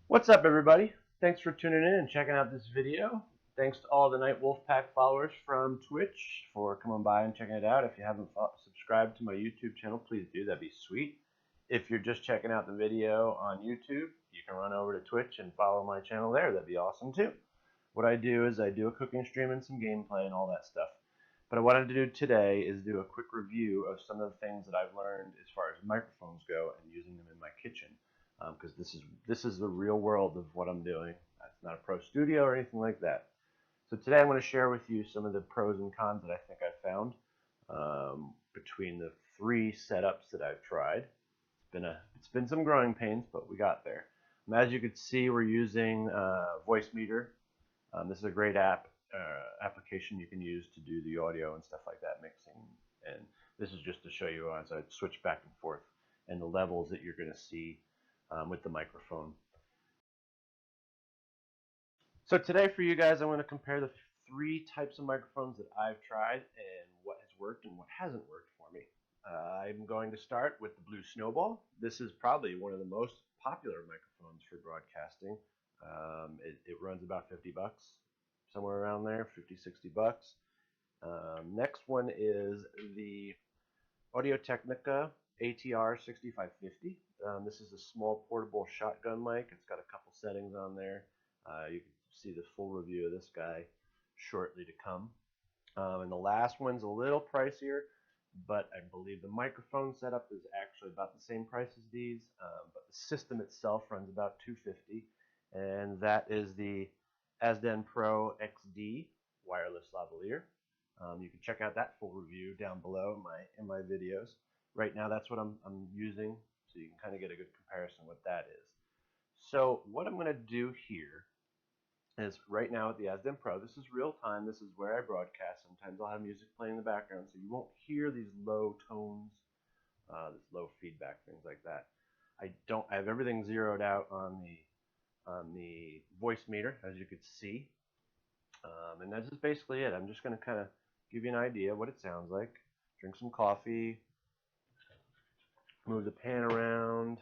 What's up, everybody? Thanks for tuning in and checking out this video. Thanks to all the Night Wolfpack followers from Twitch for coming by and checking it out. If you haven't subscribed to my YouTube channel, please do. That'd be sweet. If you're just checking out the video on YouTube, you can run over to Twitch and follow my channel there. That'd be awesome too. What I do is I do a cooking stream and some gameplay and all that stuff. But I wanted to do today is do a quick review of some of the things that I've learned as far as microphones go and using them in my kitchen. Because this is the real world of what I'm doing. It's not a pro studio or anything like that. So today I'm going to share with you some of the pros and cons that I think I've found between the three setups that I've tried. It's been some growing pains, but we got there. As you can see, we're using Voicemeeter. This is a great application you can use to do the audio and stuff like that, mixing. And this is just to show you as I switch back and forth and the levels that you're going to see with the microphone. So today for you guys, I'm going to compare the three types of microphones that I've tried and what has worked and what hasn't worked for me. I'm going to start with the Blue Snowball. This is probably one of the most popular microphones for broadcasting. It runs about 50 bucks, somewhere around there, 50, 60 bucks. Next one is the Audio-Technica ATR 6550. This is a small portable shotgun mic. It's got a couple settings on there. You can see the full review of this guy shortly to come. And the last one's a little pricier, but I believe the microphone setup is actually about the same price as these, but the system itself runs about $250, and that is the Asden Pro XD wireless lavalier. You can check out that full review down below in my videos. Right now, that's what I'm using, so you can kind of get a good comparison what that is. So what I'm going to do here is right now at the Asden Pro, this is real time. This is where I broadcast. Sometimes I'll have music playing in the background, so you won't hear these low tones, this low feedback, things like that. I have everything zeroed out on the Voicemeeter, as you could see, and that's just basically it. I'm just going to kind of give you an idea of what it sounds like. Drink some coffee, move the pan around,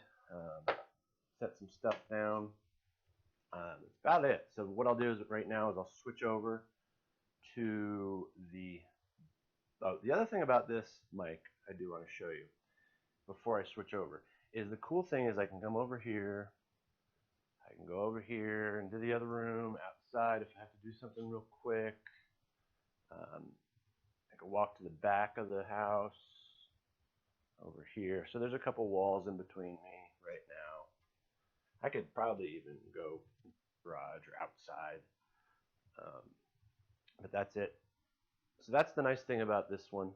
set some stuff down. That's about it. So what I'll do is right now is I'll switch over to the other thing about this mic I do want to show you before I switch over is the cool thing is I can come over here, I can go over here into the other room, outside if I have to do something real quick. I can walk to the back of the house over here. So there's a couple walls in between me right now. I could probably even go garage or outside, but that's it. So that's the nice thing about this one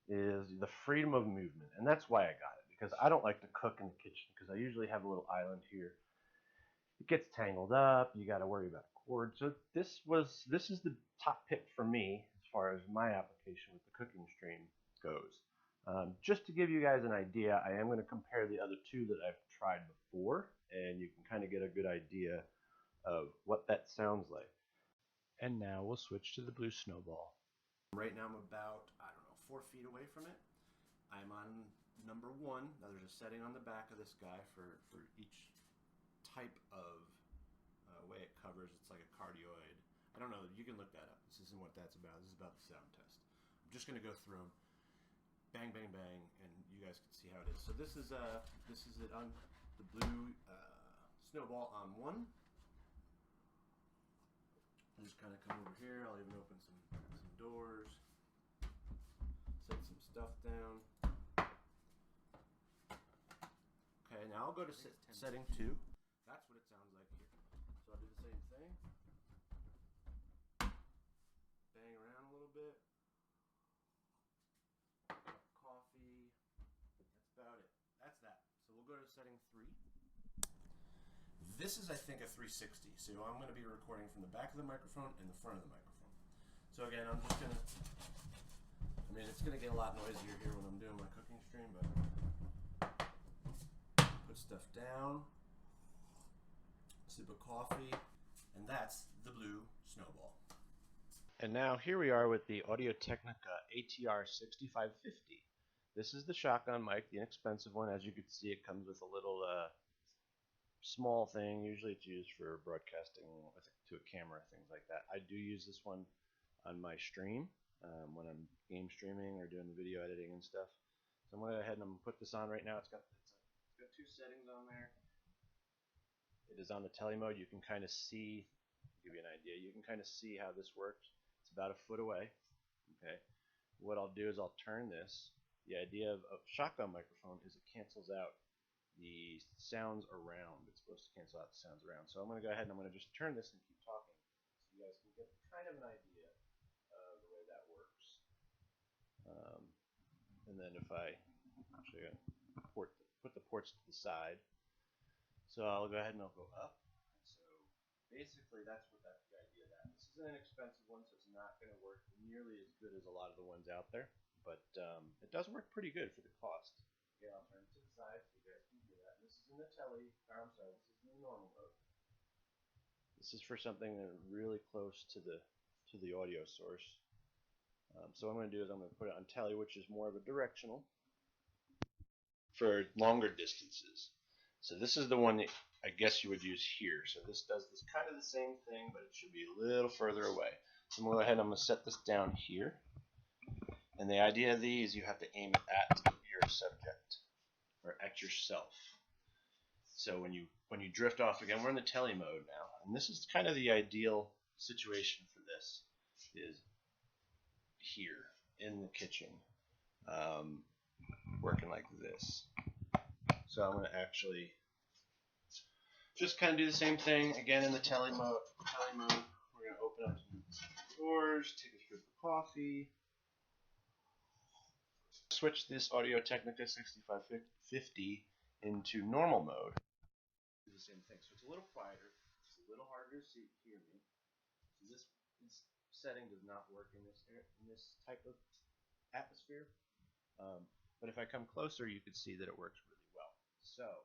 is the freedom of movement, and that's why I got it, because I don't like to cook in the kitchen because I usually have a little island here. It gets tangled up, you got to worry about cord. So this is the top pick for me as far as my application with the cooking stream goes. Just to give you guys an idea, I am going to compare the other two that I've tried before, and you can kind of get a good idea of what that sounds like. And now we'll switch to the Blue Snowball. Right now I'm about, I don't know, 4 feet away from it. I'm on number 1. Now there's a setting on the back of this guy for each type of way it covers. It's like a cardioid. I don't know. You can look that up. This isn't what that's about. This is about the sound test. I'm just going to go through them. Bang, bang, bang, and you guys can see how it is. So this is it on the Blue Snowball on 1. I'll just kind of come over here. I'll even open some doors, set some stuff down. Okay, now I'll go to setting 2. That's what it sounds like here. So I'll do the same thing. Bang around a little bit. Cup of coffee. That's about it. That's that. So we'll go to setting 3. This is, I think, a 360. So I'm going to be recording from the back of the microphone and the front of the microphone. So again, I'm just going to, it's going to get a lot noisier here when I'm doing my cooking stream, but put stuff down, sip of coffee, and that's the Blue Snowball. And now here we are with the Audio-Technica ATR 6550. This is the shotgun mic, the inexpensive one. As you can see, it comes with a little small thing. Usually it's used for broadcasting to a camera, things like that. I do use this one on my stream when I'm game streaming or doing the video editing and stuff. So I'm going to go ahead and I'm going to put this on right now. It's got two settings on there. It is on the tele mode. You can kind of see, give you an idea, you can kind of see how this works. It's about a foot away. Okay. What I'll do is I'll turn this. The idea of a shotgun microphone is it cancels out the sounds around. It's supposed to cancel out the sounds around. So I'm going to go ahead and I'm going to just turn this and keep talking so you guys can get kind of an idea of the way that works. And then if I actually put the ports to the side, so I'll go ahead and I'll go up. So basically that's what the idea of that. This is an inexpensive one, so it's not going to work nearly as good as a lot of the ones out there, but it does work pretty good for the cost. Again, I'll turn it to the side so you guys can hear that. This is in the tele, or I'm sorry, this is in the normal mode. This is for something that really close to the audio source. So what I'm going to do is I'm going to put it on tele, which is more of a directional for longer distances. So this is the one that I guess you would use here. So this does this kind of the same thing, but it should be a little further away. So I'm going to go ahead and I'm going to set this down here. And the idea of these, you have to aim it at your subject or at yourself. So when you drift off again, we're in the tele mode now, and this is kind of the ideal situation for this. Is here in the kitchen, working like this. So I'm going to actually just kind of do the same thing again in the tele mode. We're going to open up some doors, take a sip of coffee, switch this Audio Technica 6550 into normal mode. Do the same thing. So it's a little quieter. It's a little harder to hear me. So this setting does not work in this type of atmosphere. But if I come closer, you can see that it works really well. So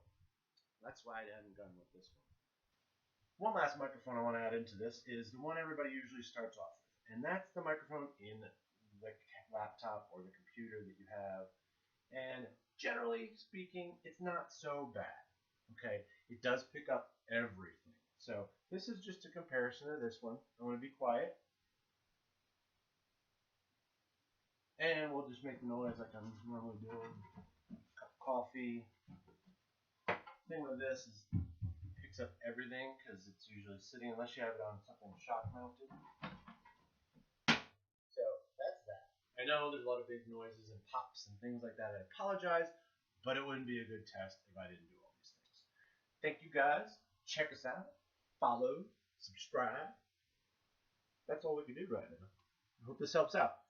that's why I hadn't gone with this one. One last microphone I want to add into this is the one everybody usually starts off with, and that's the microphone in the laptop or the computer that you have. And generally speaking, it's not so bad. Okay, it does pick up everything. So this is just a comparison of this one. I'm going to be quiet. And we'll just make the noise like I'm normally doing. A cup of coffee. The thing with this is it picks up everything because it's usually sitting, unless you have it on something shock mounted. So that's that. I know there's a lot of big noises and pops and things like that. I apologize, but it wouldn't be a good test if I didn't do all these things. Thank you guys. Check us out. Follow. Subscribe. That's all we can do right now. I hope this helps out.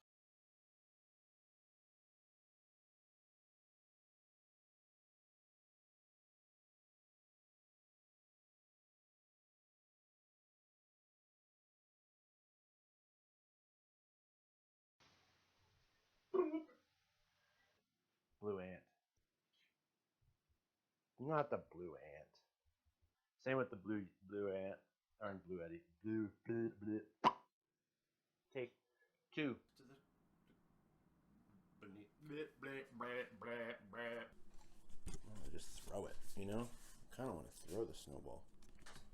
Blue ant. Not the blue ant. Same with the blue ant. Or blue eddy. Blue. Take two. I just throw it, you know? I kind of want to throw the snowball.